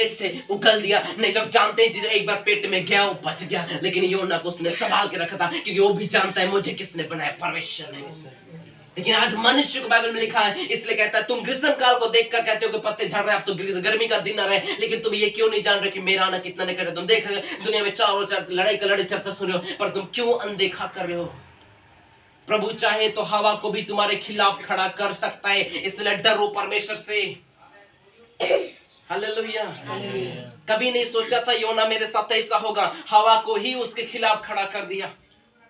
पेट से उगल दिया। नहीं तो जानते हैं जो एक बार पेट में गया वो बच गया, लेकिन योना को उसने संभाल के रखा था क्योंकि वो भी जानता है मुझे किसने बनाया, परमेश्वर ने। लेकिन आज मनुष्य को बाइबल में लिखा है, इसलिए कहता है तुम ग्रीष्म काल को देखकर कहते हो कि पत्ते झड़ रहे हैं, अब तो गर्मी का दिन आ रहा है, लेकिन तुम ये क्यों नहीं जान रहे कि मेरा आना कितना निकट है। तुम देख रहे हो दुनिया में चारों ओर लड़ाई का लड़ाई चर्चा सुन रहे हो, पर तुम क्यों अनदेखा कर रहे हो। प्रभु चाहे तो हवा को भी तुम्हारे खिलाफ खड़ा कर सकता है, इसलिए डरो परमेश्वर से। हालेलुया। कभी नहीं सोचा था योना मेरे साथ ऐसा होगा, हवा को ही उसके खिलाफ खड़ा कर दिया,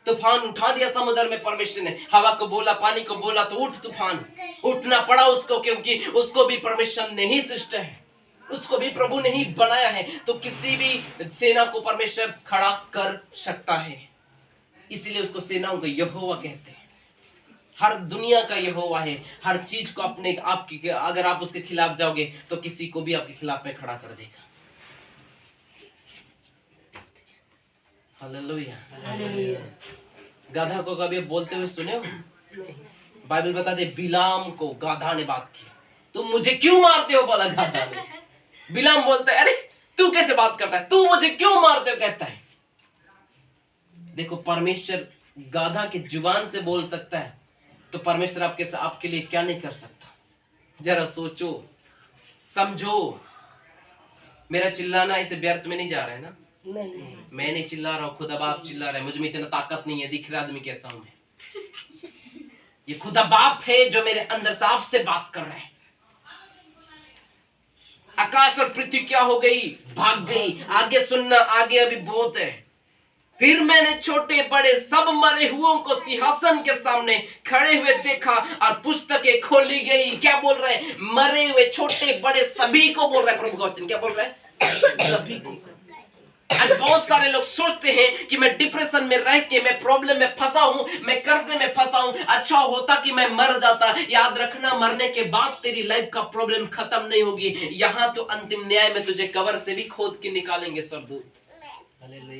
तूफान उठा दिया समुद्र में। परमेश्वर ने हवा को बोला, पानी को बोला तो उठ तूफान, उठना पड़ा उसको, क्योंकि उसको भी परमेश्वर ने ही सृष्टि है, उसको भी प्रभु ने ही बनाया है। तो किसी भी सेना को परमेश्वर खड़ा कर सकता है, इसीलिए उसको सेनाओं का यहोवा कहते हैं। हर दुनिया का यहोवा है, हर चीज को अपने आपकी, अगर आप उसके खिलाफ जाओगे तो किसी को भी आपके खिलाफ में खड़ा कर देगा। हालेलुया। गाधा को कभी बोलते हुए सुने हो? बाइबल बताते बिलाम को गाधा ने बात की, तुम मुझे क्यों मारते हो, बोला गाधा ने। बिलाम बोलता है, अरे तू कैसे बात करता है, तू मुझे क्यों मारते हो, कहता है। देखो परमेश्वर गाधा की जुबान से बोल सकता है, तो परमेश्वर आपके लिए क्या नहीं कर सकता। जरा सोचो समझो। मेरा चिल्लाना इसे व्यर्थ में नहीं जा रहा है ना? नहीं। मैं नहीं चिल्ला रहा हूँ, खुदा बाप चिल्ला रहा है। मुझ में इतना ताकत नहीं है, दिख रहा आदमी कैसा हूं मैं। ये खुदा बाप है जो मेरे अंदर से आपसे बात कर रहे हैं। आकाश और पृथ्वी क्या हो गई, भाग गई। आगे सुनना, आगे अभी बहुत है। फिर मैंने छोटे बड़े सब मरे हुओं को सिंहासन के सामने खड़े हुए देखा और पुस्तकें खोली गई। क्या बोल रहे हैं? मरे हुए छोटे बड़े सभी को बोल रहे हैं प्रभु का वचन। क्या बोल रहे हैं? सभी को। आज बहुत सारे लोग सोचते हैं कि मैं डिप्रेशन में रह के, मैं प्रॉब्लम में फंसा हूं, मैं कर्जे में फंसा हूं, अच्छा होता कि मैं मर जाता। याद रखना, मरने के बाद तेरी लाइफ का प्रॉब्लम खत्म नहीं होगी। यहां तो अंतिम न्याय में तुझे कब्र से भी खोद के निकालेंगे स्वर्गदूत।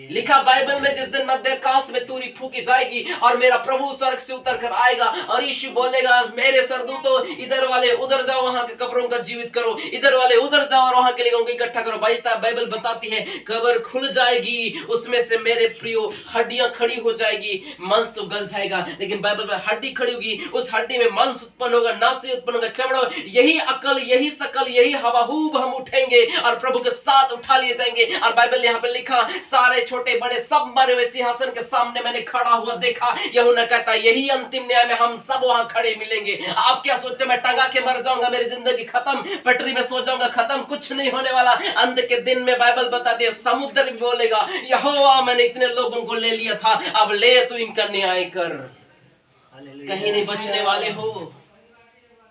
लिखा बाइबल में, जिस दिन मध्य आकाश में तुरी फूकी जाएगी और मेरा प्रभु स्वर्ग से उतर कर आएगा और यीशु बोलेगा, मेरे सरदूतों इधर वाले उधर जाओ, वहां के कब्रों का जीवित करो, इधर वाले उधर जाओ और वहां के लोगों को इकट्ठा करो। बाइबल बताती है कब्र खुल जाएगी, उसमें से मेरे प्रियो हड्डियां खड़ी हो जाएगी, मांस तो गल जाएगा, लेकिन बाइबल में हड्डी खड़ी होगी, उस हड्डी में मांस उत्पन्न होगा, नासी उत्पन्न होगा, चमड़ा। यही अकल, यही सकल, यही हवाहूब हम उठेंगे और प्रभु के साथ उठा लिए जाएंगे। और बाइबल यहाँ पे लिखा, सारे छोटे बड़े सब मरे हुए सिंहासन के सामने मैंने खड़ा हुआ देखा। यूहन्ना कहता है यही अंतिम न्याय में हम सब वहां खड़े मिलेंगे। आप क्या सोचते हैं मैं टंगा के मर जाऊंगा, मेरी जिंदगी खत्म, पटरी में सो जाऊंगा, खत्म? कुछ नहीं होने वाला। अंत के दिन में बाइबल बताती है समुद्र भी बोलेगा, यहोवा मैंने इतने लोगों को ले लिया था, अब ले तू इनका न्याय कर। कहीं नहीं बचने वाले हो।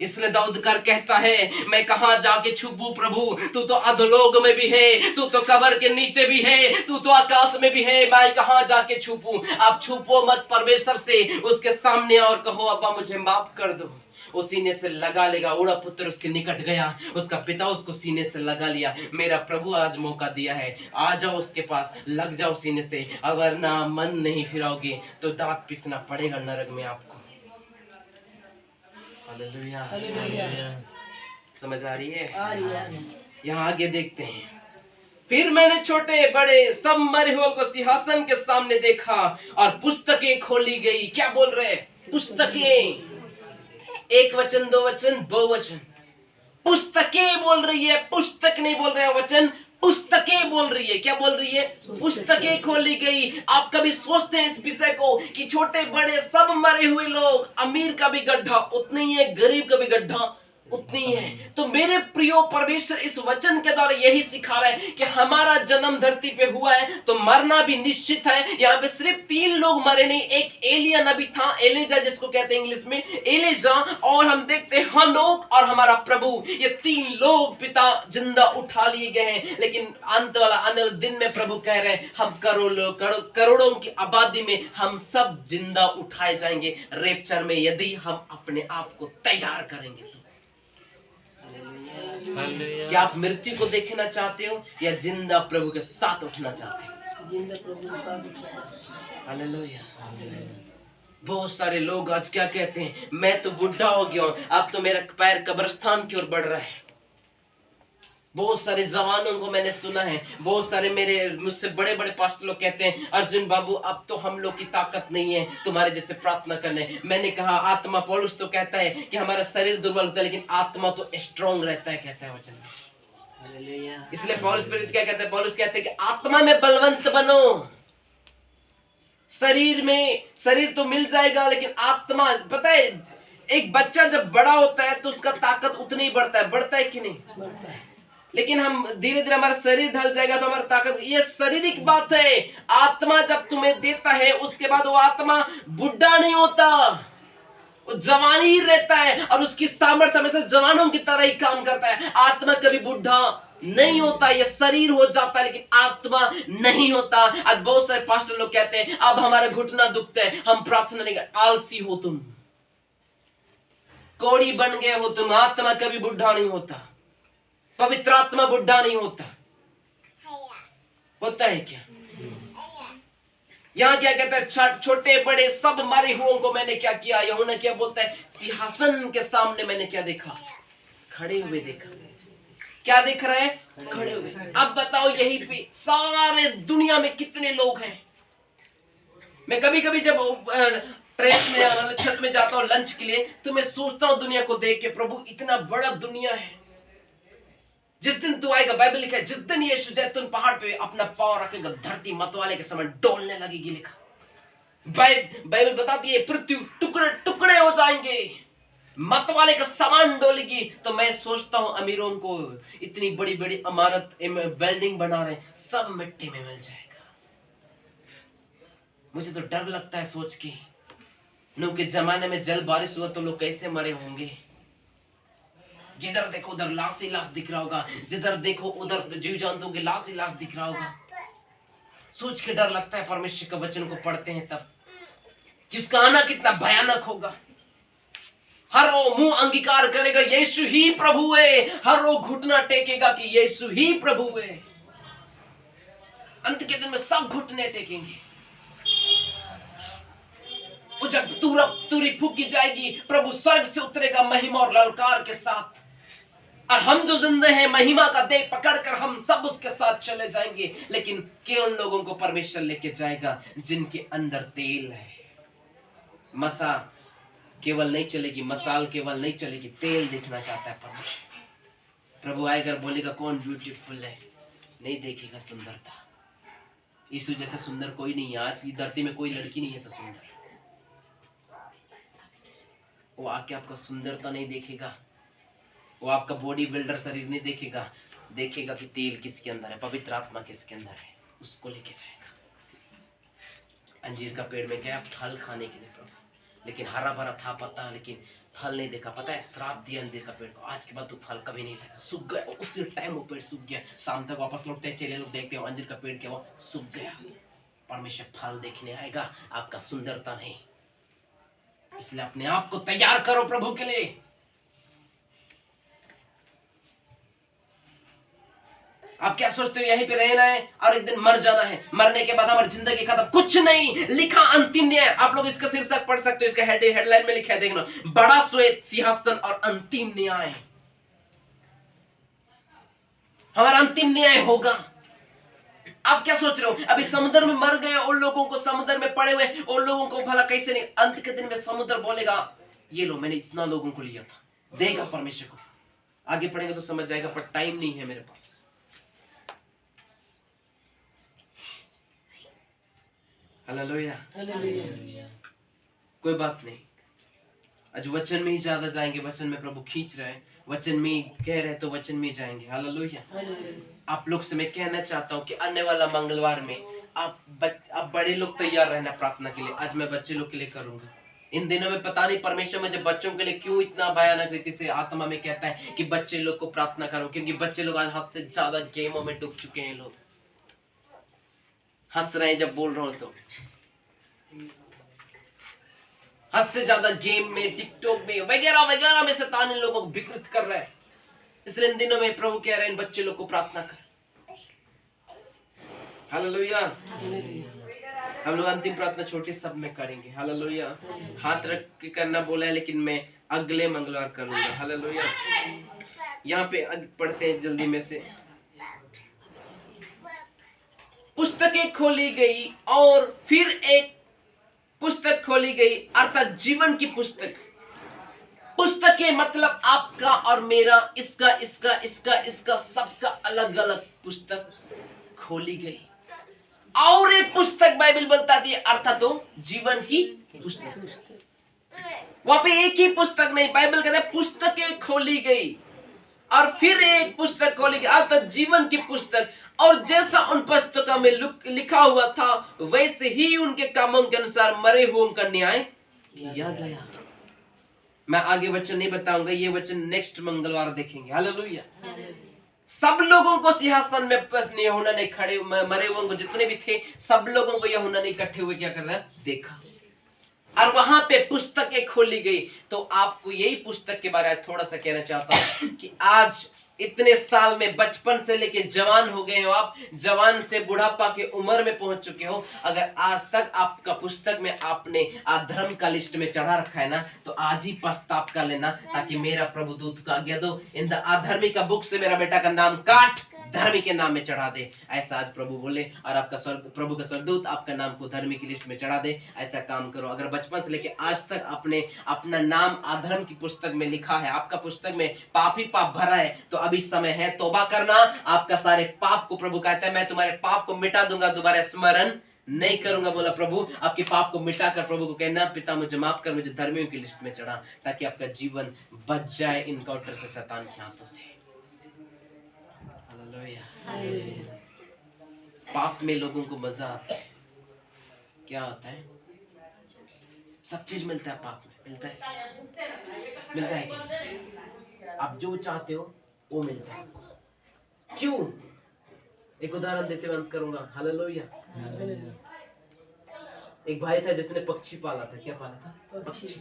इसलिए दाऊद कर कहता है, मैं कहां जाके छुपूं प्रभु, तू तो अधोलोक में भी है, तू तो कब्र के नीचे भी है, तू तो आकाश में भी है, मैं कहां जाके छुपूं। आप छुपो मत परमेश्वर से, उसके सामने और कहो अब्बा मुझे माफ कर दो। वो सीने से लगा लेगा। उड़ा पुत्र उसके निकट गया, उसका पिता उसको सीने से लगा लिया। मेरा प्रभु आज मौका दिया है, आ जाओ उसके पास, लग जाओ सीने से। अगर ना मन नहीं फिराओगे तो दांत पिसना पड़ेगा नरक में आपको। हालेलुया। समझ आ रही है? यहाँ आगे देखते हैं। फिर मैंने छोटे बड़े सब मरे हुए को सिंहासन के सामने देखा और पुस्तकें खोली गई। क्या बोल रहे हैं? पुस्तकें। एक वचन, दो वचन, बहुवचन। पुस्तकें बोल रही है, पुस्तक नहीं बोल रहे हैं वचन, पुस्तकें बोल रही है। क्या बोल रही है? पुस्तकें खोली गई। आप कभी सोचते हैं इस विषय को कि छोटे बड़े सब मरे हुए लोग, अमीर का भी गड्ढा उतना ही है, गरीब का भी गड्ढा उतनी है। तो मेरे प्रियो परमेश्वर इस वचन के द्वारा यही सिखा रहा है कि हमारा जन्म धरती पे हुआ है तो मरना भी निश्चित है। यहाँ पे सिर्फ 3 लोग मरे नहीं, एक एलिया नबी था, एलिजा जिसको कहते हैं इंग्लिश में एलिजा, और हम देखते हैं हनोक और हमारा प्रभु। ये 3 लोग पिता जिंदा उठा लिए गए हैं, लेकिन अंत वाला आने दिन में प्रभु कह रहे हैं हम करोड़ों की आबादी में हम सब जिंदा उठाए जाएंगे रैप्चर में, यदि हम अपने आप को तैयार करेंगे। क्या आप मृत्यु को देखना चाहते हो या जिंदा प्रभु के साथ उठना चाहते हो? जिंदा प्रभु के साथ उठना। हालेलुया। बहुत सारे लोग आज क्या कहते हैं, मैं तो बुढ़ा हो गया हूं, अब तो मेरा पैर कब्रिस्तान की ओर बढ़ रहा है। बहुत सारे जवानों को मैंने सुना है, बहुत सारे मेरे मुझसे बड़े बड़े पास्टर लोग कहते हैं, अर्जुन बाबू अब तो हम लोग की ताकत नहीं है तुम्हारे जैसे प्रार्थना करने। मैंने कहा आत्मा, पौलुस तो कहता है कि हमारा शरीर दुर्बल होता है लेकिन आत्मा तो स्ट्रांग रहता है, कहता है वचन में। इसलिए पौलुस प्रेरित क्या कहता है? पौलुस कहते हैं कि आत्मा में बलवंत बनो। शरीर तो मिल जाएगा लेकिन आत्मा, पता है एक बच्चा जब बड़ा होता है तो उसका ताकत उतना ही बढ़ता है कि नहीं? बढ़ता है। लेकिन हम धीरे धीरे हमारा शरीर ढल जाएगा तो हमारा ताकत, ये शारीरिक बात है। आत्मा जब तुम्हें देता है उसके बाद वो आत्मा बुढ़ा नहीं होता, वो जवान ही रहता है और उसकी सामर्थ्य हमेशा जवानों की तरह ही काम करता है। आत्मा कभी बुढ़ा नहीं होता, ये शरीर हो जाता है लेकिन आत्मा नहीं होता। आज बहुत सारे पास्टर लोग कहते हैं अब हमारा घुटना दुखता है, हम प्रार्थना नहीं कर। आलसी हो तुम, कोड़ी बन गए हो तुम। आत्मा कभी बुढ़ा नहीं होता, पवित्र आत्मा बुढ़ा नहीं होता। होता है क्या? यहाँ क्या कहता है? छोटे बड़े सब मरे हुओं को मैंने क्या किया। यूहन्ना क्या बोलता है? सिंहासन के सामने मैंने क्या देखा? खड़े हुए देखा। क्या देख रहा है? खड़े हुए। अब बताओ यहीं पे सारे दुनिया में कितने लोग हैं? मैं कभी कभी जब ट्रेन में मतलब छत में जाता हूँ लंच के लिए तो मैं सोचता हूँ दुनिया को देख के, प्रभु इतना बड़ा दुनिया है। जिस दिन तू आएगा, बाइबल लिखा है जिस दिन यीशु जैतून पहाड़ पे अपना पांव रखेगा धरती मतवाले के समान डोलने लगेगी, लिखा। बाइबल बताती है पृथ्वी टुकड़े टुकड़े हो जाएंगे, मतवाले का समान डोलेगी। तो मैं सोचता हूं अमीरों को इतनी बड़ी बड़ी इमारत बिल्डिंग बना रहे हैं, सब मिट्टी में मिल जाएगा। मुझे तो डर लगता है सोच के, नूह के जमाने में जल बारिश हुआ तो लोग कैसे मरे होंगे। जिधर देखो उधर लाश ही लाश दिख रहा होगा, जिधर देखो उधर जीव जंतुओं की लाश ही लाश दिख रहा होगा। सोच के डर लगता है परमेश्वर के वचन को पढ़ते हैं तब, जिसका आना कितना भयानक होगा। हर वो मुंह अंगीकार करेगा यीशु ही प्रभु है, हर वो घुटना टेकेगा कि यीशु ही प्रभु है। अंत के दिन में सब घुटने टेकेंगे। जब तुरी फूकी जाएगी, प्रभु स्वर्ग से उतरेगा महिमा और ललकार के साथ, और हम जो जिंदे हैं महिमा का देह पकड़कर हम सब उसके साथ चले जाएंगे। लेकिन केवल लोगों को परमेश्वर लेके जाएगा जिनके अंदर तेल है। मसा केवल नहीं चलेगी, मसाल केवल नहीं चलेगी, तेल देखना चाहता है परमेश्वर। प्रभु आएगा बोलेगा कौन ब्यूटीफुल है, नहीं देखेगा सुंदरता। यीशु जैसा सुंदर कोई नहीं है, आज की धरती में कोई लड़की नहीं है ऐसा सुंदर। वो आके आपका सुंदरता नहीं देखेगा, वो आपका बॉडी बिल्डर शरीर नहीं देखेगा, देखेगा कि तेल किसके अंदर है, पवित्र आत्मा किसके अंदर है, उसको लेके जाएगा। अंजीर का पेड़ में गया फल खाने के लिए प्रभु, लेकिन हरा भरा था पत्ता, लेकिन फल नहीं देखा। पता है श्राप दिया अंजीर का पेड़ को, आज के बाद तू फल कभी नहीं देखा। सूख गया उसी टाइम, वो पेड़ सूख गया। शाम तक वापस लौटते चेले लोग देखते हो अंजीर का पेड़ क्या वो सूख गया। परमेश्वर फल देखने आएगा, आपका सुंदरता नहीं। इसलिए अपने आप को तैयार करो प्रभु के लिए। आप क्या सोचते हो यहीं पे रहना है और एक दिन मर जाना है, मरने के बाद हमारी जिंदगी खत्म? कुछ नहीं लिखा, अंतिम न्याय। आप लोग इसका शीर्षक पढ़ सकते हो, इसका हेडलाइन में लिखा है, देखना, बड़ा श्वेत सिंहासन और अंतिम न्याय। हमारा अंतिम न्याय होगा। आप क्या सोच रहे हो? अभी समुद्र में मर गए उन लोगों को, समुद्र में पड़े हुए उन लोगों को भला कैसे नहीं? अंत के दिन में समुद्र बोलेगा ये लो मैंने इतना लोगों को लिया था, देगा परमेश्वर को। आगे पढ़ेंगे तो समझ जाएगा, पर टाइम नहीं है मेरे पास। हालेलुया। कोई बात नहीं, आज वचन में ही ज्यादा जाएंगे। वचन में प्रभु खींच रहे हैं, वचन में ही कह रहे तो वचन में ही जाएंगे। हालेलुया। आप लोग से मैं कहना चाहता हूँ कि आने वाला मंगलवार में आप बड़े लोग तैयार रहना प्रार्थना के लिए। आज मैं बच्चे लोग के लिए करूंगा। इन दिनों में पता नहीं परमेश्वर मुझे बच्चों के लिए क्यों इतना भयानक रीति से आत्मा में कहता है कि बच्चे लोग को प्रार्थना करो, क्योंकि बच्चे लोग आज हद से ज्यादा गेमों में डूब चुके हैं। लोग हंस रहे हैं जब बोल रहा हूं तो, हद से ज्यादा गेम में, टिकटॉक में वगैरह वगैरह में शैतान इन लोगों को विकृत कर रहा है। इसलिए इन दिनों में प्रभु कह रहे हैं इन बच्चे लोग को प्रार्थना कर। हालेलुया। हम लोग अंतिम प्रार्थना छोटे सब में करेंगे। हालेलुया। हाथ रख के करना बोला है, लेकिन मैं अगले मंगलवार करूंगा। हालेलुया। यहाँ पे पढ़ते हैं जल्दी में से। पुस्तकें खोली गई और फिर एक पुस्तक खोली गई, अर्थात जीवन की पुस्तक। पुस्तकें मतलब आपका और मेरा, इसका इसका इसका इसका सबका अलग अलग पुस्तक खोली गई। और एक पुस्तक बाइबल बताती है, अर्थात तो जीवन की पुस्तक। वहां पे एक ही पुस्तक नहीं, बाइबल कहता है पुस्तकें खोली गई और फिर एक पुस्तक खोली गई, अर्थात जीवन की पुस्तक। और जैसा उन पुस्तकों में लिखा हुआ था वैसे ही उनके कामों के अनुसार मरे हुओं का न्याय किया गया। मैं आगे वचन नहीं बताऊंगा, ये वचन नेक्स्ट मंगलवार देखेंगे। हालेलुया। सब लोगों को सिंहासन में यूहन्ना ने खड़े, मरे हुओं को जितने भी थे सब लोगों को यूहन्ना ने इकट्ठे हुए क्या कर रहा है देखा, और वहां पे पुस्तकें खोली गई। तो आपको यही पुस्तक के बारे में थोड़ा सा कहना चाहता हूं कि आज इतने साल में बचपन से लेके जवान हो गए हो आप, जवान से बुढ़ापा के उम्र में पहुंच चुके हो, अगर आज तक आपका पुस्तक में आपने अधर्म का लिस्ट में चढ़ा रखा है ना, तो आज ही पश्चाताप कर लेना, ताकि मेरा प्रभु दूत को आज्ञा दो, इन द अधर्मी का बुक से मेरा बेटा का नाम काट, धर्मी के नाम में चढ़ा दे। ऐसा आज प्रभु बोले, और आपका प्रभु का स्वर्गदूत आपका नाम को धर्मी की लिस्ट में चढ़ा दे। ऐसा काम करो। अगर बचपन से लेके आज तक आपने अपना नाम अधर्म की पुस्तक में लिखा है, आपका पुस्तक में पाप ही पाप भरा है, तो अभी समय है तौबा करना। आपका सारे पाप को प्रभु कहता है मैं तुम्हारे पाप को मिटा दूंगा, दोबारा स्मरण नहीं करूंगा। बोला प्रभु, आपके पाप को मिटा कर प्रभु को कहना पिता मुझे माफ कर, मुझे धर्मियों की लिस्ट में चढ़ा, ताकि आपका जीवन बच जाए इनकाउंटर से, शैतान के हाथों से। पाप में लोगों को मजा आता है। क्या होता है? सब चीज मिलता है पाप में, मिलता है क्या? आप जो चाहते हो वो मिलता है। क्यों? एक उदाहरण देते हुए अंत करूंगा। हालेलुया। एक भाई था जिसने पक्षी पाला था। क्या पाला था? पक्षी।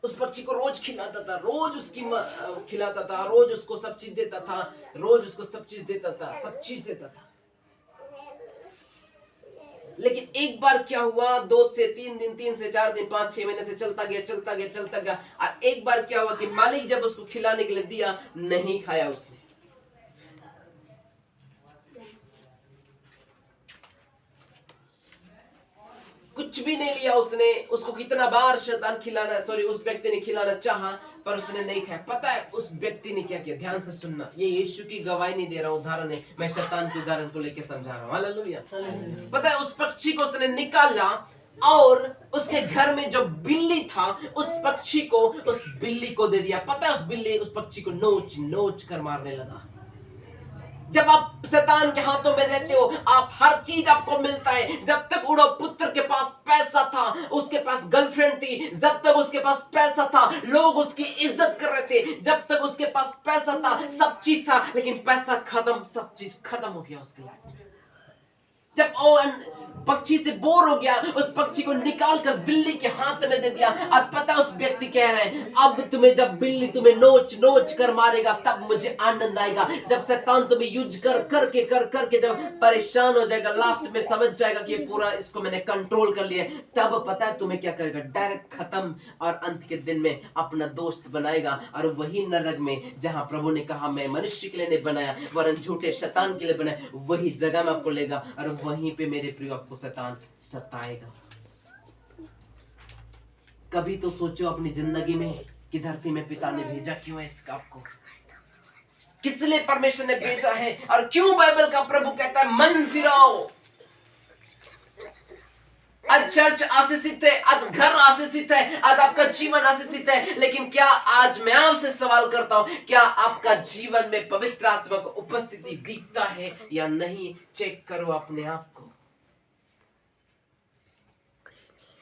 उस पक्षी को रोज खिलाता था, रोज उसकी खिलाता था, रोज उसको सब चीज देता था, रोज उसको सब चीज देता था, सब चीज देता था। लेकिन एक बार क्या हुआ, 2 से 3 दिन, 3 से 4 दिन, 5-6 महीने से चलता गया। और एक बार क्या हुआ कि मालिक जब उसको खिलाने के लिए दिया, नहीं खाया उसने। कुछ भी नहीं लिया उसने। उसको कितना बार शैतान उस व्यक्ति ने खिलाना चाहा, पर उसने नहीं खाया। पता है उस व्यक्ति ने क्या किया? ध्यान से सुनना, ये यीशु की गवाही नहीं दे रहा, उदाहरण है, मैं शैतान के उदाहरण को लेकर समझा रहा हूँ। हालेलुया। पता है उस पक्षी को उसने निकाला और उसके घर में जो बिल्ली था, उस पक्षी को उस बिल्ली को दे दिया। पता है उस बिल्ली उस पक्षी को नोच नोच कर मारने लगा। जब आप शैतान के हाथों में रहते हो, आप हर चीज आपको मिलता है। जब तक उड़ो पुत्र के पास पैसा था, उसके पास गर्लफ्रेंड थी, जब तक उसके पास पैसा था लोग उसकी इज्जत कर रहे थे, जब तक उसके पास पैसा था सब चीज था, लेकिन पैसा खत्म, सब चीज खत्म हो गया उसकी लाइफ में। जब वो पक्षी से बोर हो गया, उस पक्षी को निकाल कर बिल्ली के हाथ में दे दिया। और पता उस व्यक्ति कह रहे हैं, अब तुम्हें जब बिल्ली तुम्हें नोच नोच कर मारेगा तब मुझे आनंद आएगा। जब शैतान तुम्हें यूज कर करके जब परेशान हो जाएगा, लास्ट में समझ जाएगा कि पूरा इसको मैंने कंट्रोल कर लिया, तब पता है तुम्हें क्या करेगा? डायरेक्ट खत्म, और अंत के दिन में अपना दोस्त बनाएगा। और वही नरक में जहां प्रभु ने कहा मैं मनुष्य के लिए नहीं बनाया वरन झूठे शैतान के लिए बनाया, वही जगह में आपको लेगा, और वहीं पे मेरे प्रिय आपको शैतान सताएगा। कभी तो सोचो अपनी जिंदगी में कि धरती में पिता ने भेजा क्यों है इसका, आपको किस लिए परमेश्वर ने भेजा है, और क्यों बाइबल का प्रभु कहता है मन फिराओ। आज चर्च आशीषित है, आज घर आशीषित है, आज आपका जीवन आशीषित है, लेकिन क्या आज मैं आपसे सवाल करता हूं, क्या आपका जीवन में पवित्र आत्मा की उपस्थिति दिखता है या नहीं? चेक करो अपने आप को।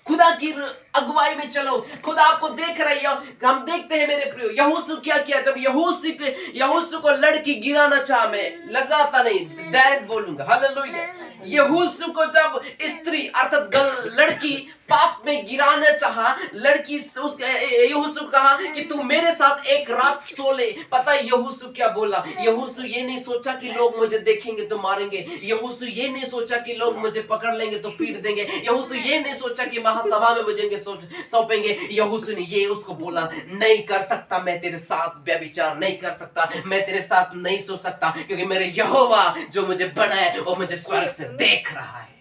खुदा की अगुवाई में चलो, खुदा आपको देख रही हो। हम देखते हैं मेरे प्रियो, यहोशू क्या किया? जब यहोशू को लड़की गिराना चाहा, मैं लजाता नहीं डायरेक्ट बोलूंगा, हालेलुया। यहोशू को जब स्त्री अर्थात लड़की पाप में गिराना चाहा। लड़की यहोशू कहा कि तू मेरे साथ एक रात सो ले। पता है यहोशू क्या बोला? यहोशू ये नहीं सोचा कि लोग मुझे देखेंगे तो मारेंगे। यहोशू ये नहीं सोचा कि लोग मुझे पकड़ लेंगे तो पीट देंगे। यहोशू ये नहीं सोचा कि महासभा में मुझे सौंपेंगे। यहोशू ने ये उसको बोला, नहीं कर सकता, मैं तेरे साथ व्यभिचार नहीं कर सकता, मैं तेरे साथ नहीं सो सकता, क्योंकि मेरे यहोवा जो मुझे बनाए वो मुझे स्वर्ग से देख रहा है।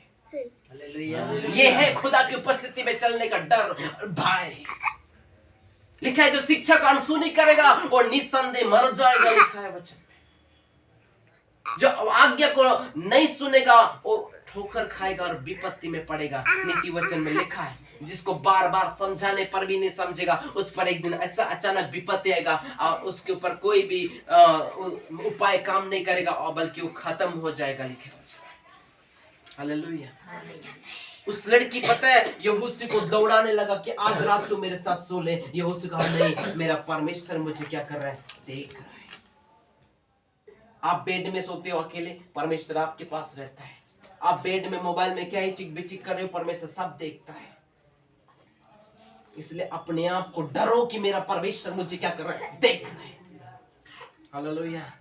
ये है खुदा की उपस्थिति में चलने का डर और भय। लिखा है जो शिक्षा का अनसुनी करेगा और निस्संदेह मर जाएगा। लिखा है वचन में जो आज्ञा को नहीं सुनेगा वो ठोकर खाएगा और विपत्ति में पड़ेगा। नीति वचन में लिखा है जिसको बार बार समझाने पर भी नहीं समझेगा उस पर एक दिन ऐसा अचानक विपत्ति आएगा और उसके ऊपर कोई भी उपाय काम नहीं करेगा और बल्कि वो खत्म हो जाएगा। लिखे हालेलुया। उस लड़की पता है यहोशू को दौड़ाने लगा कि आज रात तू मेरे साथ सो ले। यहोशू कहा नहीं, मेरा परमेश्वर मुझे क्या कर रहा है, देख रहा है। आप बेड में सोते हो अकेले, परमेश्वर आपके पास रहता है। आप बेड में मोबाइल में क्या ही चिक बिचिक कर रहे हो, परमेश्वर सब देखता है। इसलिए अपने आप को डरो कि मेरा परमेश्वर मुझे क्या कर रहा है, देख रहा है। हालेलुया।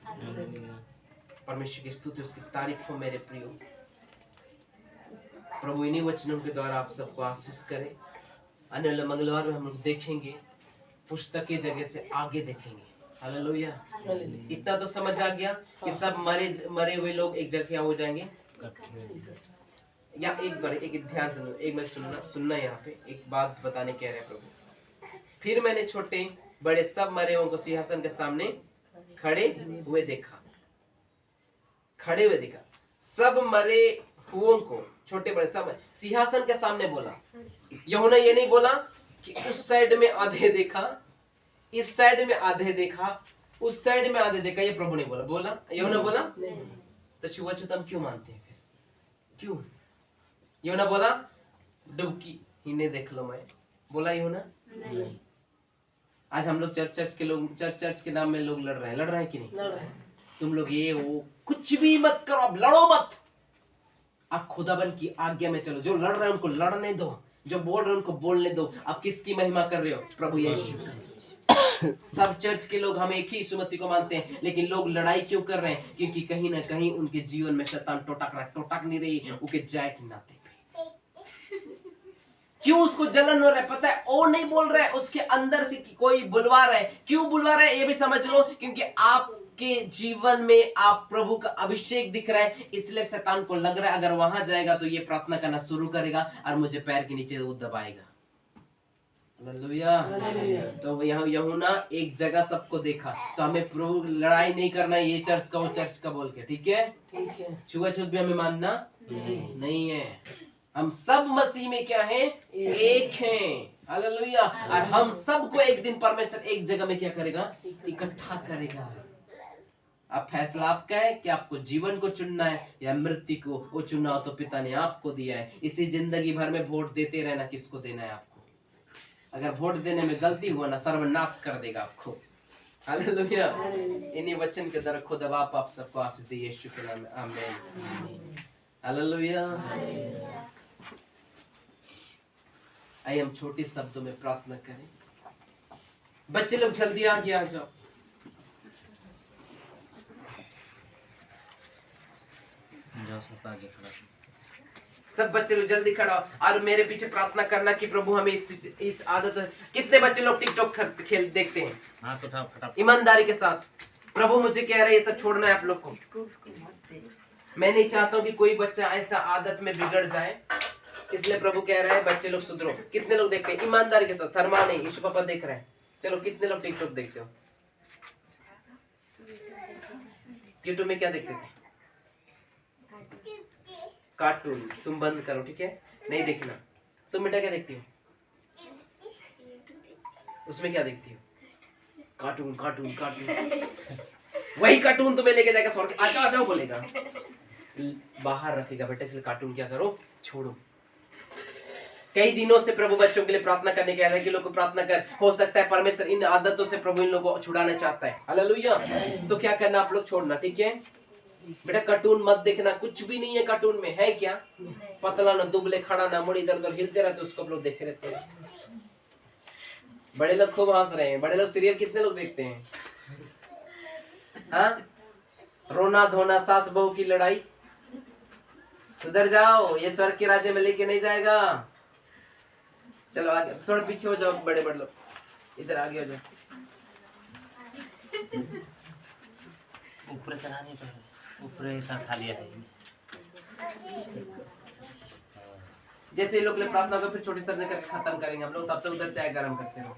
परमेश्वर की स्तुति, उसकी तारीफ हो मेरे प्रियो। प्रभु इन्हीं वचनों के द्वारा आप सबको आशीष करे। आने वाले मंगलवार में हम लोग देखेंगे, पुस्तक की जगह से आगे देखेंगे। हालेलुया। इतना तो समझ आ गया कि सब मरे हुए लोग एक जगह हो जाएंगे। या एक ध्यान से एक मैं सुनना यहाँ पे एक बात बताने कह रहे हैं प्रभु। फिर मैंने छोटे बड़े सब मरे हुओं को सिंहासन के सामने खड़े हुए देखा। सब मरे हुओं को, छोटे बड़े सब सिंहासन के सामने बोला। यूहन्ना ये नहीं बोला कि उस साइड में आधे देखा, इस साइड में आधे देखा, उस साइड में आधे देखा। ये प्रभु ने बोला यूहन्ना बोला। तो छुआछूत हम क्यों मानते हैं? क्यों? यूहन्ना बोला डुबकी ही ने देख लो। मैं बोला यूहन्ना नहीं। आज हम लोग चर्च के लोग चर्च के नाम में लोग लड़ रहे हैं कि नहीं? लड़ रहे हैं। तुम लोग ये वो कुछ भी मत करो, अब लड़ो मत। आप खुदाबंद की आज्ञा में चलो। जो लड़ रहे हैं उनको लड़ने दो, जो बोल रहे हैं उनको बोलने दो। आप किसकी महिमा कर रहे हो? प्रभु यीशु। सब चर्च के लोग हम एक ही यीशु मसीह को मानते हैं, लेकिन लोग लड़ाई क्यों कर रहे हैं? क्योंकि कहीं ना कहीं उनके जीवन में शैतान टोटक नहीं रही उनके जाए के नाते पे। क्यों उसको जलन हो रहा है? पता है वो नहीं बोल रहा है, उसके अंदर से कोई बुलवा रहा है। क्यों बुलवा रहा है ये भी समझ लो, क्योंकि आपके जीवन में आप प्रभु का अभिषेक दिख रहा है, इसलिए शैतान को लग रहा है अगर वहां जाएगा तो ये प्रार्थना करना शुरू करेगा और मुझे पैर के नीचे वो दबाएगा। हालेलुया। तो यहाँ यूहन्ना एक जगह सबको देखा। तो हमें प्रभु लड़ाई नहीं करना है ये चर्च का वो चर्च का बोल के, ठीक है? छुआछूत भी हमें मानना नहीं है। हम सब मसीह में क्या है? एक हैं। हालेलुया। और हम सबको एक दिन परमेश्वर एक जगह में क्या करेगा? इकट्ठा करेगा। अब फैसला आपका है कि आपको जीवन को चुनना है या मृत्यु को। वो चुना हो तो पिता ने आपको दिया है। इसी जिंदगी भर में वोट देते रहना, किसको देना है आपको। अगर वोट देने में गलती हुआ ना, सर्वनाश कर देगा आपको। हालेलुया। इन्हीं वचन के द्वारा खुद आप सबको आशीष दे यीशु के नाम में, आमीन। हालेलुया। आइए हम छोटे शब्दों में प्रार्थना करें। बच्चे लोग जल्दी आगे आ जाओ। सब बच्चे लोग जल्दी खड़ा हो और मेरे पीछे प्रार्थना करना कि प्रभु हमें इस आदत। कितने बच्चे लोग टिकटॉक खेल देखते हैं? हाँ, तो ईमानदारी के साथ प्रभु मुझे कह रहे हैं ये सब छोड़ना है आप लोग को। मैं नहीं चाहता हूँ कि कोई बच्चा ऐसा आदत में बिगड़ जाए, इसलिए प्रभु कह रहे हैं बच्चे लोग सुधरो। कितने लोग देखते हैं? ईमानदारी के साथ, शर्मा नहीं। यीशु पापा देख रहे हैं। चलो कितने लोग टिकटॉक देखते हो? यूट्यूब में क्या देखते थे? कार्टून। तुम बंद करो, ठीक है? नहीं देखना। तुम बेटा क्या देखती हो? उसमें क्या देखती हो? Cartoon cartoon cartoon. वही कार्टून तुम्हें लेके जाएगा स्वर्ग। आ जाओ बोलेगा, बाहर रखेगा बेटा। इसलिए कार्टून क्या करो, छोड़ो। कई दिनों से प्रभु बच्चों के लिए प्रार्थना करने के लिए कि लोग को प्रार्थना कर। हो सकता है परमेश्वर इन आदतों से प्रभु इन लोगों को छुड़ाना चाहता है। हालेलुया। तो क्या करना, आप लोग छोड़ना, ठीक है? बेटा कार्टून मत देखना, कुछ भी नहीं है कार्टून में, है क्या? पतला ना दुबले, खड़ा ना मुड़ी, इधर उधर हिलते रहते, उसको आप लोग देखे रहते हैं। बड़े लोग खूब हंस रहे हैं। बड़े लोग सीरियल कितने लोग देखते हैं? हाँ, रोना धोना, सास बहू की लड़ाई। सुधर जाओ, ये स्वर्ग के राज्य में लेके नहीं जाएगा। चलो आगे, थोड़ा पीछे हो जाओ, बड़े बड़े लोग इधर आगे हो जाओ। ऊपर चला नहीं तो ऊपर ऐसा खा लिया है। जैसे ये लोग ले प्रार्थना को फिर छोटी शब्द करके खत्म करेंगे हम लोग, तब तक उधर चाय गरम करते रहो।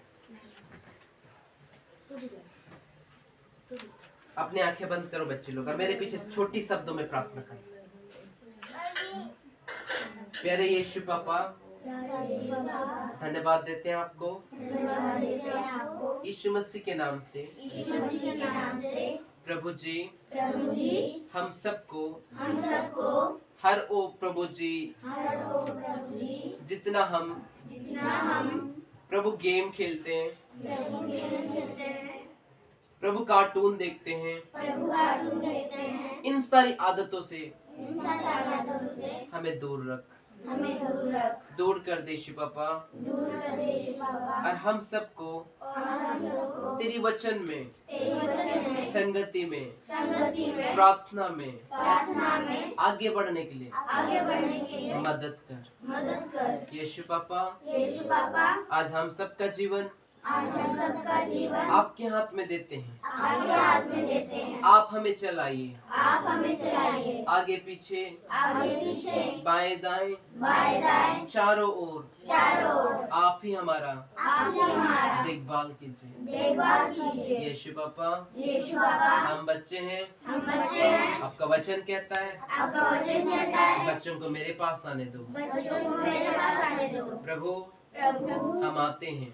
अपनी आंखें बंद करो बच्चे लोग, और मेरे पीछे छोटी शब्दों में प्रार्थना करो। प्यारे यीशु पापा, धन्यवाद देते हैं आपको यीशु मसीह के नाम से। प्रभु जी, हम सबको हर ओ प्रभु जी, जितना हम प्रभु गेम खेलते हैं, प्रभु कार्टून देखते हैं, इन सारी आदतों से हमें दूर रख, दूर कर दे यीशु पापा। और हम सबको तेरी वचन में, संगति में, प्रार्थना में आगे बढ़ने के लिए मदद कर यीशु पापा। आज हम सबका जीवन आपके हाथ में देते हैं। आप हमें चलाइए, आगे पीछे, बाएं दाएं, चारों ओर आप ही हमारा देखभाल कीजिए यीशु पापा। हम बच्चे हैं, आपका वचन कहता है बच्चों को मेरे पास आने दो। प्रभु, हम आते हैं,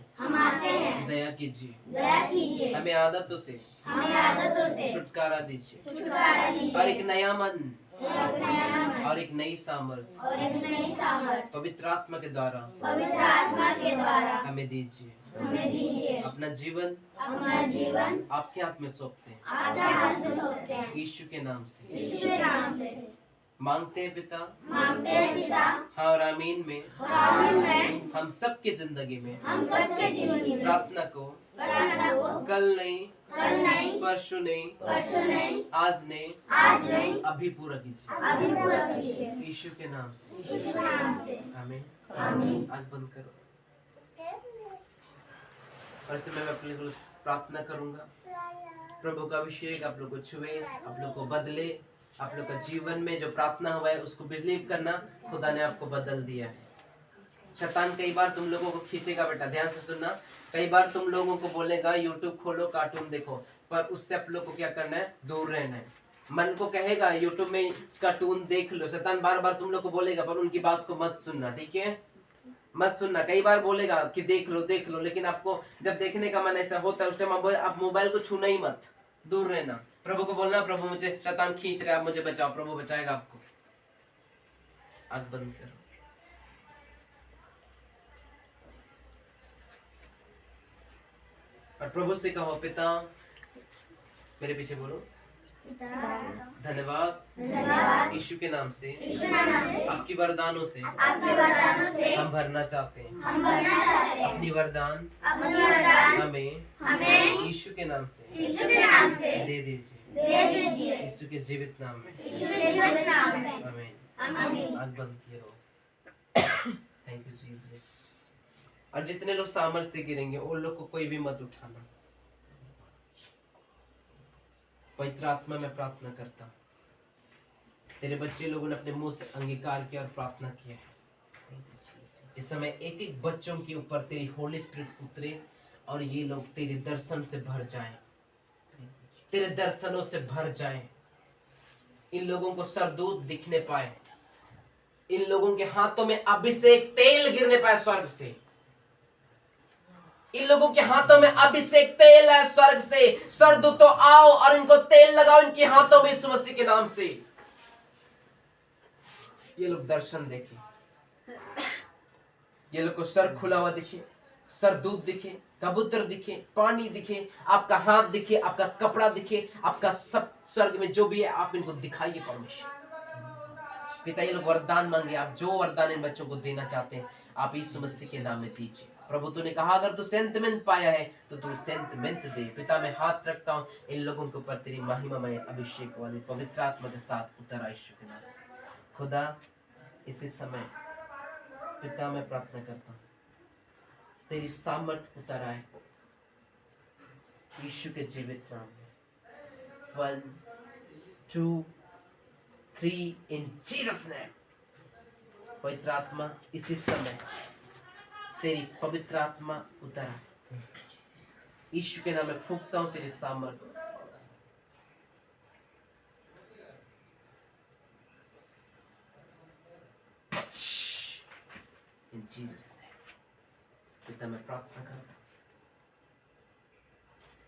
दया कीजिए, हमें आदतों से छुटकारा दीजिए, और एक नया मन और एक नई सामर्थ पवित्र आत्मा के द्वारा हमें दीजिए। अपना जीवन आपके हाथ में सौंपते हैं, यीशु के नाम से मांगते हैं पिता। हाँ और आमीन में हम सबकी जिंदगी में प्रार्थना को कल नहीं, परसों नहीं, आज नहीं, अभी पूरा कीजिए यीशु के नाम से। आमीन। आज बंद करो। और समय में अपने लिए प्रार्थना करूंगा, प्रभु का अभिषेक आप लोग को छुए, आप लोग को बदले, आप लोग का जीवन में जो प्रार्थना हुआ है उसको बिलीव करना, खुदा ने आपको बदल दिया है। शैतान कई बार तुम लोगों को खींचेगा, बेटा ध्यान से सुनना, कई बार तुम लोगों को बोलेगा यूट्यूब खोलो, कार्टून देखो, पर उससे आप लोग को क्या करना है? दूर रहना है। मन को कहेगा यूट्यूब में कार्टून देख लो, शैतान बार बार तुम लोग को बोलेगा, पर उनकी बात को मत सुनना, ठीक है? मत सुनना। कई बार बोलेगा कि देख लो, लेकिन आपको जब देखने का मन ऐसा होता है उस टाइम आप मोबाइल को छूना ही मत, दूर रहना। प्रभु को बोलना, प्रभु मुझे शैतान खींच रहा है, मुझे बचाओ। प्रभु बचाएगा आपको। आंख बंद करो। और प्रभु से कहो, पिता, मेरे पीछे बोलो, धन्यवाद यीशु के नाम से, आपकी वरदानों से हम भरना चाहते हैं। अपनी वरदान हमें यीशु के नाम से दे दीजिए, यीशु के जीवित नाम में। आमीन। आंख बंद किए रहो। Thank you Jesus. और जितने लोग सामर्थ से गिरेंगे उन लोग को कोई भी मत उठाना। पवित्र आत्मा में प्रार्थना करता हूं, तेरे बच्चे लोगों ने अपने मुंह से अंगीकार किया और प्रार्थना किया है। इस समय एक एक बच्चों के ऊपर तेरी होली स्पिरिट उतरे और ये लोग तेरे दर्शन से भर जाएं, तेरे दर्शनों से भर जाएं। इन लोगों को सरदूत दिखने पाए, इन लोगों के हाथों में अभिषेक तेल गिरने पाए स्वर्ग से। इन लोगों के हाथों में अभिषेक तेल है स्वर्ग से। सरदूतों आओ और इनको तेल लगाओ इनके हाथों में यीशु मसीह के नाम से। ये लोग दर्शन देखे, ये लोग को सर खुला हुआ दिखे, सरदूत दिखे, कबूतर दिखे, पानी दिखे, आपका हाथ दिखे, आपका कपड़ा दिखे, आपका सब स्वर्ग में जो भी है आप इनको दिखाइए परमेश्वर। पिता ये लोग वरदान मांगे, आप जो वरदान इन बच्चों को देना चाहते हैं आप यीशु मसीह के नाम में दीजिए। प्रभु तूने कहा अगर तू सेंटमेंट पाया है तो तू सेंटमेंट दे। पिता मैं हाथ रखता हूँ इन लोगों के ऊपर तेरी महिमामय अभिषेक वाली पवित्र आत्मा के साथ उतर आ यीशु के नाम में। खुदा इसी समय पिता मैं प्रार्थना करता हूँ तेरी सामर्थ उतर आए यीशु के जीवित नाम में। 1 2 3 इन जीसस नेम। पवित्र आत्मा इसी समय तेरी पवित्र आत्मा उतर आए यीशु के नाम में फूंकता हूं तेरी सामर्थ। इन जीसस नेम पिता मैं प्रार्थना करता हूं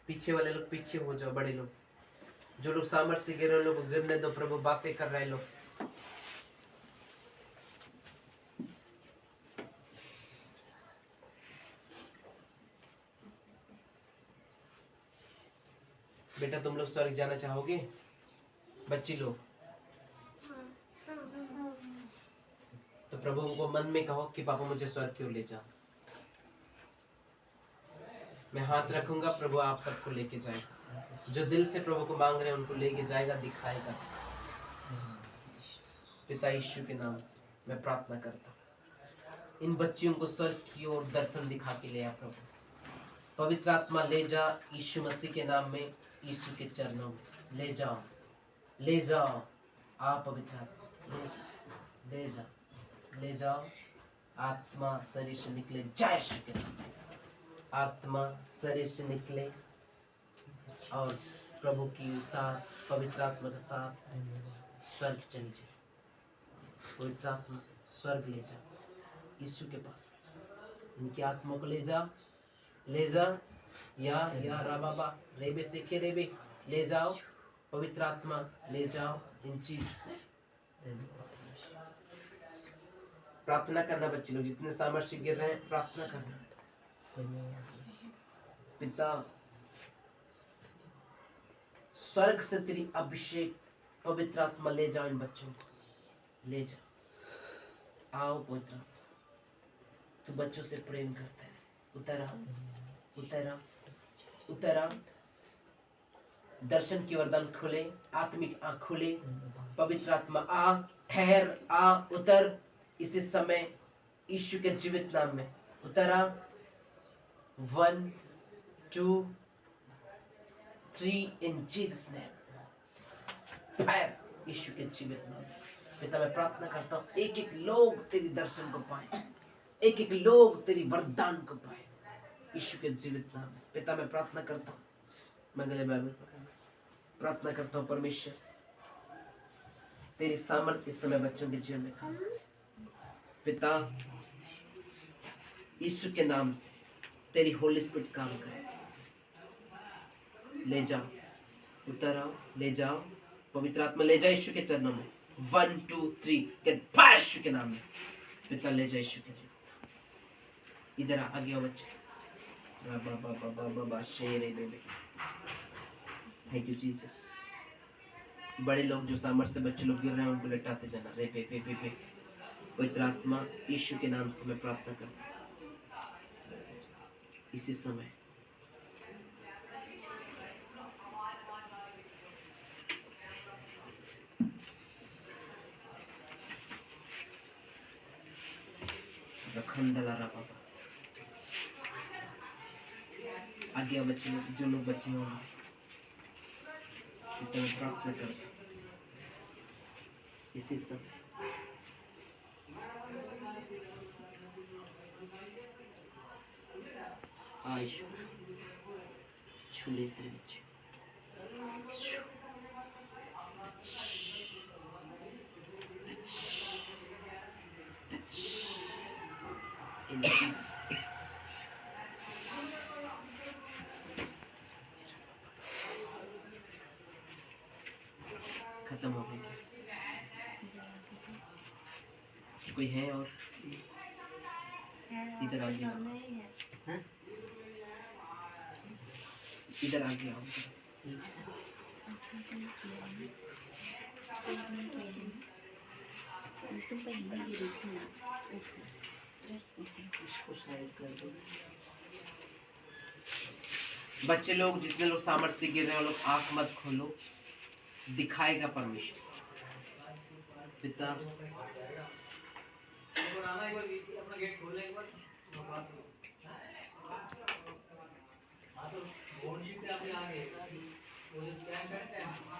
पीछे वाले लोग पीछे हो जाओ, बड़े लोग जो लोग सामर्थ से गिर रहे लोग को गिरने दो। प्रभु बातें कर रहे हैं लोग से। बेटा तुम लोग स्वर्ग जाना चाहोगे? बच्ची लोग तो प्रभु को मन में कहो कि पापा मुझे स्वर्ग क्यों ले जाओ। मैं हाथ रखूंगा, प्रभु आप सबको लेके जाएगा। जो दिल से प्रभु को मांग रहे हैं उनको लेके जाएगा, दिखाएगा। पिता यीशु के नाम से मैं प्रार्थना करता हूँ इन बच्चियों को स्वर्ग की ओर दर्शन दिखा के ले आ प्रभु। पवित्र आत्मा ले जा यीशु मसीह के नाम में, यीशु के चरणों में ले जाओ, ले जाओ। आप पवित्र आत्मा ले जाओ, ले जाओ, ले जाओ। आत्मा शरीर से निकले जय यीशु के नाम में। आत्मा शरीर से निकले और प्रभु की साथ पवित्र आत्मा के साथ स्वर्ग चली जाए। पवित्र आत्मा स्वर्ग ले जाओ, यीशु के पास ले जाओ। इनकी आत्मा को ले जाओ, ले जाओ। या राबाबा रेबे सेखे रेबे ले जाओ। पवित्र आत्मा ले जाओ इन जीसस नेम। प्रार्थना करना बच्चे लोग जितने सामर्थ्य गिर रहे हैं, प्रार्थना करना। पिता स्वर्ग से तेरी अभिषेक पवित्र आत्मा ले जाओ इन बच्चों को, ले जाओ। आओ पवित्र आत्मा, तू बच्चों से प्रेम करता है। उतर आओ, उतर आओ, उतर आओ। दर्शन की वरदान खुले, आत्मिक आंख खुले। पवित्र आत्मा आ, ठहर, आ, उतर इसी समय यीशु के जीवित नाम में उतर आ। 1 2 3 इन जीसस नेम। फायर यीशु के जीवित नाम में। पिता मैं प्रार्थना करता हूँ एक एक लोग तेरी दर्शन को पाए, एक एक लोग तेरी वरदान को पाए यीशु के जीवित नाम में। पिता मैं प्रार्थना करता हूँ, मंगले बाइबल प्रार्थना करता हूँ परमेश्वर तेरी सामर्थ इस समय बच्चों के जीवन में काम। पिता यीशु के नाम से तेरी होली स्पिरिट काम करे। ले जाओ, उतर आओ, ले जाओ। पवित्र आत्मा ले जाओ यीशु के चरणों में। 1 2 3 गेट फायर यीशु के नाम में। पिता ले जाओ यीशु के जीवन। इधर आगे आओ बच्चे। Thank you Jesus. बड़े लोग जो सामर्थ्य से बच्चे लोग गिर रहे हैं उनको लेटाते जाना। रे पे पे पे पे। पवित्र आत्मा यीशु के नाम से मैं प्रार्थना करता हूँ इसी समय आगे बच्चे लोग जो लोग बच्चे होंगे प्रार्थना करता हूँ इसी समय आयशु छूले तेरे बच्चे in Jesus खत्म हो गया। कोई है और इधर आ गया। इधर आ गया तुम पे हिंदी भी देखना। इसको साइड कर दो। बच्चे लोग, जितने लोग सामर्थ से गिर रहे हैं वो लोग आंख मत खोलो, दिखाएगा परमेश्वर। पिता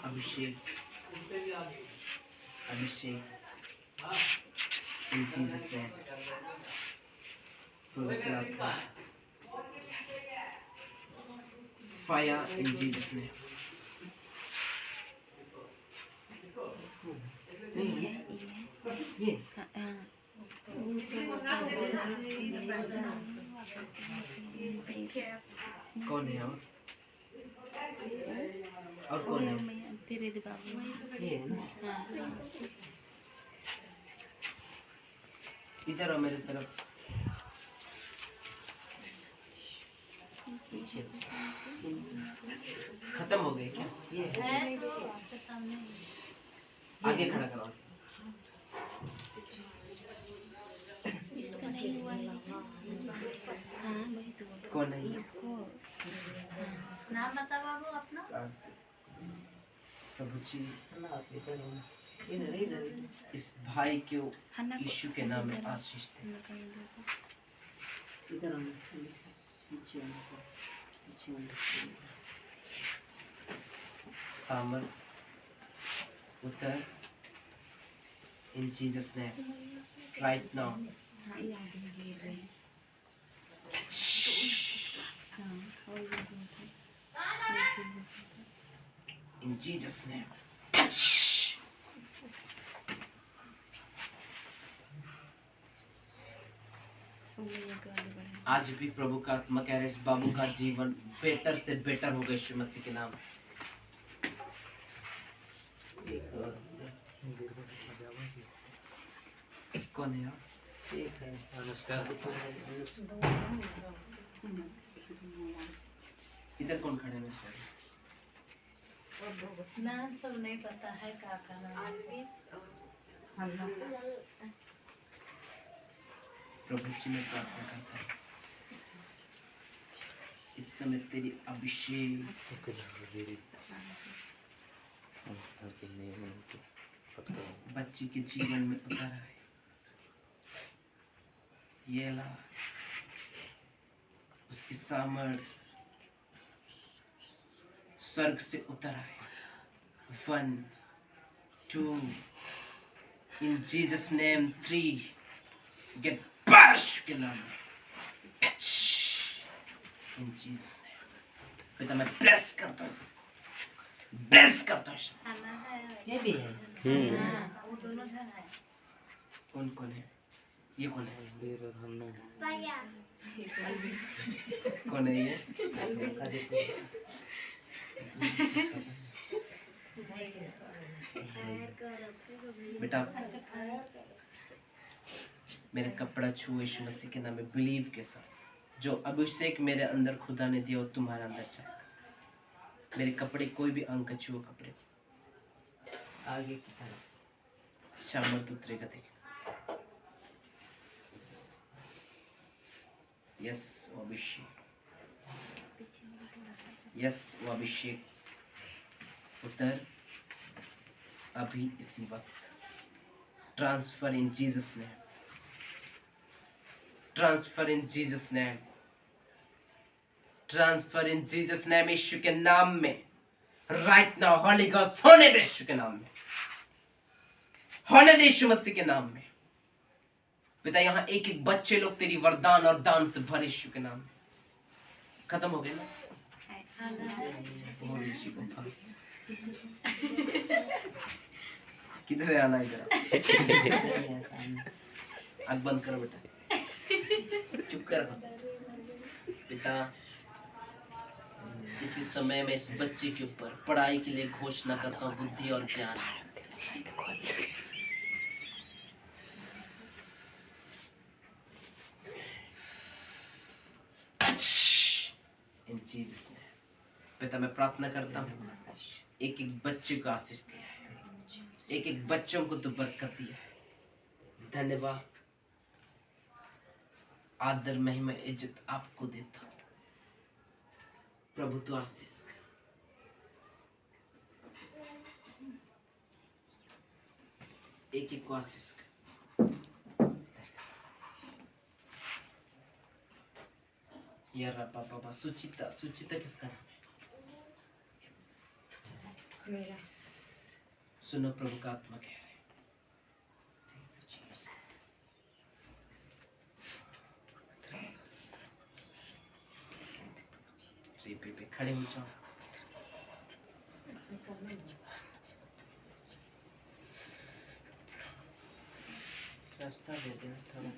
अभिषेक अभिषेक in Jesus name, fire in Jesus name. ये हाँ, कौन है और कौन है? तेरे बाबू ये है ना? हाँ इधर आओ मेरी तरफ। खत्म हो गए क्या? ये है। आगे खड़ा करो। इसका नहीं हुआ है। हाँ वही तो कौन है ये? इसको नाम बता बाबू अपना। प्रभु जी, ना इधर हो। इधर इधर इस भाई को हन्ना को- यीशु के नाम में आशीष दे। इधर हम पीछे सामर उतर इन जीसस नेम राइट नाउ। हाँ ये आगे से गिर रहे हैं। हाँ और ये बहुत है। इन जीसस नेम। आज भी प्रभु का आत्मा कह रहा है इस बाबू का जीवन बेटर से बेटर होगा यीशु मसीह के नाम। कौन है आप? एक है। नमस्कार। इधर कौन खड़े हैं मेरे साथ? नाम सब नहीं पता है काका नाम। प्रभु जी में प्रार्थना करता है इस समय तेरी अभिषेक बच्ची के जीवन में उतर है। ये ला उसकी सामर्थ स्वर्ग से उतर आए। 1 2 in Jesus name 3 get bash के नाम में। In Jesus name. पिता मैं ब्लेस करता हूँ इसे, ब्लेस करता हूँ इसे। खाना है ये भी है। हाँ वो दोनों जन है। कौन कौन है? ये कौन है? कौन है ये? बेटा मेरे कपड़ा छुओ यीशु मसीह के नाम में बिलीव के साथ। जो अभिषेक मेरे अंदर खुदा ने दिया वो तुम्हारे अंदर जाएगा। मेरे कपड़े कोई भी अंग का छुओ कपड़े आगे की तरफ। शामत उतरेगा देख। यस वो अभिषेक, यस वो अभिषेक उतर अभी इसी वक्त। Transfer in Jesus name, transfer in Jesus name, transfer in Jesus name. यीशु के नाम में राइट नाउ हॉली गॉस्ट होने दे यीशु के नाम में, होने दे यीशु मसीह के नाम में। पिता यहाँ एक एक बच्चे लोग तेरी वरदान और दान से भरे यीशु के नाम में। खत्म हो गए ना? और यीशु को भर। किधर है आना? इधर आँख बंद करो बेटा, चुप कर। पिता इसी समय में इस बच्चे के ऊपर पढ़ाई के लिए घोषणा करता हूँ बुद्धि और ज्ञान। In Jesus' name. पिता मैं प्रार्थना करता हूँ, एक एक बच्चे को आशीष दिया है, एक एक बच्चों को तू बरकत दिया है। धन्यवाद, आदर, महिमा, इज्जत आपको देता हूँ। प्रभु तू आशीष कर। एक एक को आशीष कर। यार पापा सुचिता, सुचिता किसका नाम है? मेरा सुनो प्रभु का आत्मा कह रहे हैं, पे खड़े हो जाओ। रास्ता दे देना थोड़ा।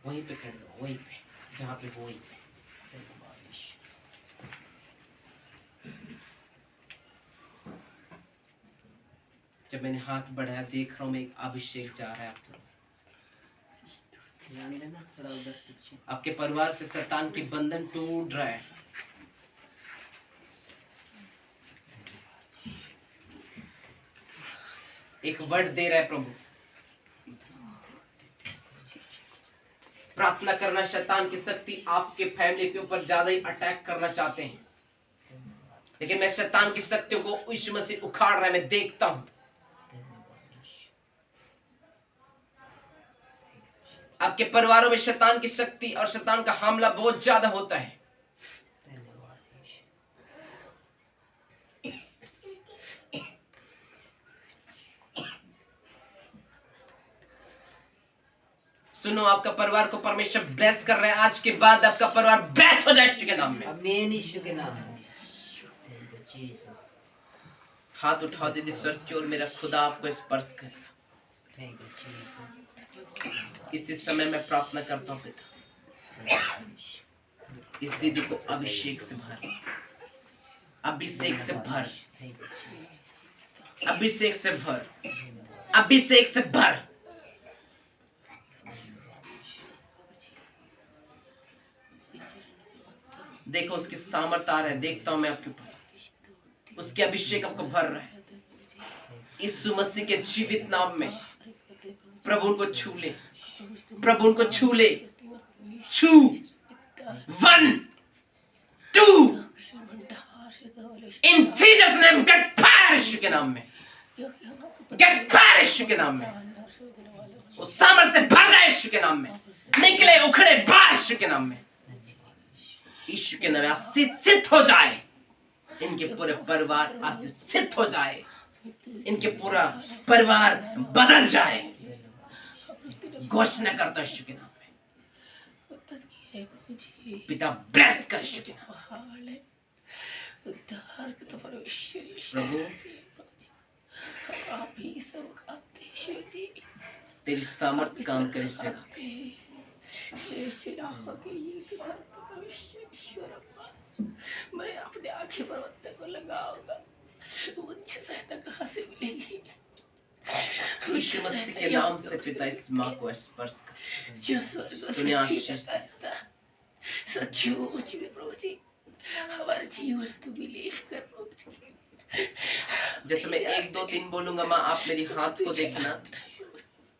वहीं पे खड़े हो, वहीं पे जहाँ पे हो, वहीं पे। जब मैंने हाथ बढ़ाया, देख रहा हूँ मैं एक अभिषेक जा रहा है आपके, ध्यान देना थोड़ा उधर पीछे। आपके परिवार से शैतान के बंधन टूट रहा है। एक वर्ड दे रहा है प्रभु, प्रार्थना करना। शैतान की शक्ति आपके फैमिली के ऊपर ज्यादा ही अटैक करना चाहते हैं, लेकिन मैं शैतान की शक्तियों को यीशु मसीह उखाड़ रहा है, मैं देखता हूं। आपके परिवारों में शैतान की शक्ति और शैतान का हमला बहुत ज्यादा होता है। सुनो, आपका परिवार को परमेश्वर ब्लेस कर रहा है। आज के बाद आपका परिवार ब्लेस हो जाए यीशु के नाम में। आमीन, यीशु के नाम में। जीसस। हाथ उठाओ दीदी स्वर्ग की ओर, मेरा खुदा आपको स्पर्श करेगा। Thank you Jesus. इसी समय मैं प्रार्थना करता हूँ पिता, इस दीदी को अभिषेक से भर, अभिषेक से भर, थैंक यू जीसस। अभिषेक से भर, अभिषेक से भर। देखो उसकी सामर्थ आ रहा है, देखता हूं मैं आपके ऊपर, उसके अभिषेक आपको भर रहा है। यीशु मसीह के जीवित नाम में प्रभु उनको छू ले, प्रभु उनको छू ले। छू, 1 2 in Jesus name, get fire यीशु के नाम में, गेट फायर यीशु के नाम में। वो सामर्थ से भर जाए यीशु के नाम में, निकले उखड़े बाहर यीशु के नाम में। यीशु के नाम में आशीषित हो जाए, इनके पूरे परिवार आशीषित हो जाए, इनके पूरा परिवार बदल जाए। घोषणा करता है यीशु के नाम में। पिता ब्लेस कर यीशु के नाम में। प्रभु तेरी सामर्थ काम करे इस जगह पे। मैं अपने आंखें पर्वत को लगाऊंगा, मुझे सहायता कहाँ से मिलेगी? यीशु मसीह के नाम से पिता इस माँ को स्पर्श कर, जो स्वर्ग और दुनिया पृथ्वी आशीष का करता, सचमुच में प्रभु जी हमारे जीवन तो बिलीव कर प्रभु जी। जैसे मैं 1 2 3 बोलूंगा माँ, आप मेरी हाथ को देखना।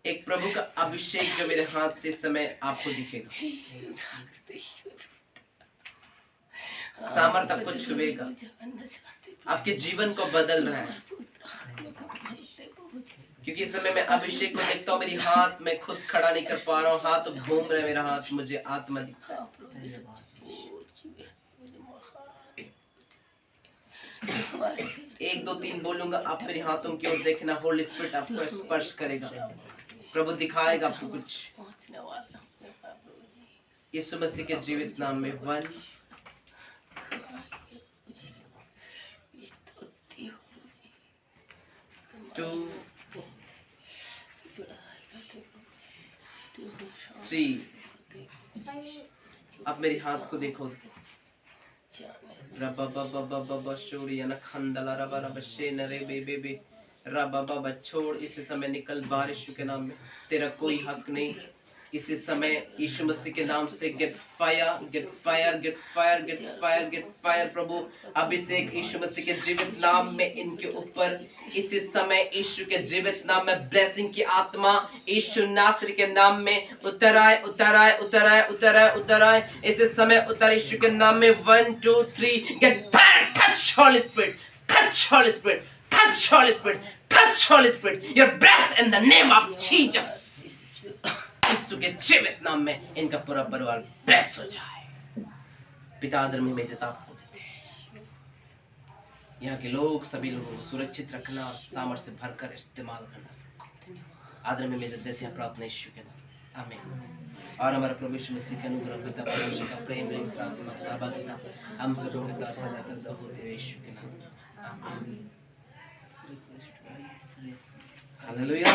एक प्रभु का अभिषेक जो मेरे हाथ से इस समय आपको दिखेगा, सामर्थ्य आपको छुएगा, आपके जीवन को बदल रहा है। क्योंकि इस समय मैं अभिषेक को देखता हूँ, मेरी हाथ मैं खुद खड़ा नहीं कर पा रहा हूँ, हाथ घूम रहा है मेरा हाथ, मुझे आत्मा दिखता है। 1 2 3 बोलूंगा, आप मेरे हाथों की ओर देखना। होली स्पिरिट आपको स्पर्श करेगा, प्रभु दिखाएगा आपको कुछ। यीशु मसीह के जीवित नाम में 1 2 3। आप मेरे हाथ को देखो। छोड़, इस समय निकल बारिश के नाम में। तेरा कोई हक नहीं, इसी समय यीशु मसीह के नाम से get fire, get fire, get fire, get fire, get fire. प्रभु अभिषेक यीशु मसीह के जीवित नाम में इनके ऊपर इसी समय यीशु के जीवित नाम में ब्लेसिंग की आत्मा यीशु नासरी के नाम में उतर आए, उतर आए, उतर आए, उतर आए, उतर आए। इसी समय उतर यीशु के नाम में 1 2 3 get fire. Touch Holy Spirit, touch Holy Spirit, touch Holy Spirit, touch Holy Spirit. You're blessed in the name of Jesus. यीशु के जीवित नाम में इनका पूरा परिवार ब्लेस हो जाए। पिता आदर में बेइज्जत आपको देते हैं। यहाँ के लोग सभी लोगों को सुरक्षित रखना और सामर्थ्य से भरकर इस्तेमाल करना सबको आदर में बेइज्जत देते हैं। प्रार्थना यीशु के नाम, आमीन। और हमारा प्रभु यीशु मसीह का अनुग्रह, पिता परमेश्वर का प्रेम, पवित्र आत्मा का सहभागिता हम सबों के साथ सदा सर्वदा होते हुए यीशु के नाम, आमीन। हालेलुया।